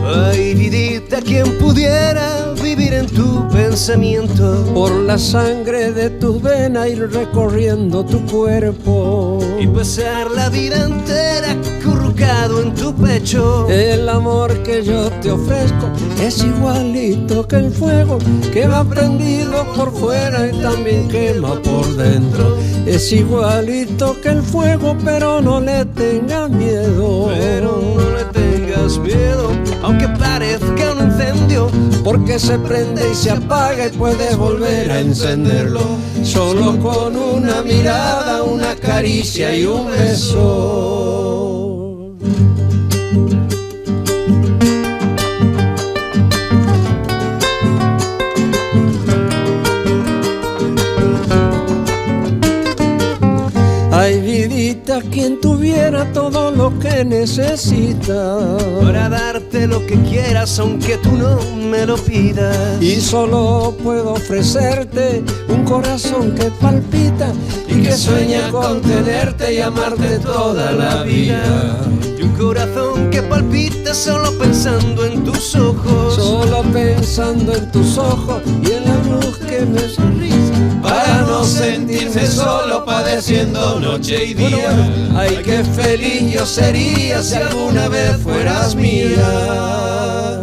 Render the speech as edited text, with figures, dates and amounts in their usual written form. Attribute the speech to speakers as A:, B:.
A: Ay, vidita, quien pudiera vivir en tu pensamiento,
B: por la sangre de tus venas ir recorriendo tu cuerpo
A: y pasar la vida entera acurrucado en tu pecho.
B: El amor que yo te ofrezco es igualito que el fuego que va prendido por fuera y también quema por dentro. Es igualito que el fuego, pero no le tengas miedo.
A: Pero no le tengas miedo, aunque parezca un incendio,
B: porque se prende y se apaga y puedes volver a encenderlo solo con una mirada, una caricia y un beso. Ay, vidita, quien tuviera todo lo que necesita
A: para darte lo que quieras, aunque tú no me lo pidas.
B: Y solo puedo ofrecerte un corazón que palpita y que sueña con tenerte y amarte toda la vida.
A: Y un corazón que palpita solo pensando en tus ojos,
B: solo pensando en tus ojos y en la luz que me sonríe,
C: para no sentirme solo padeciendo noche y día.
B: Ay, qué feliz yo sería si alguna vez fueras mía.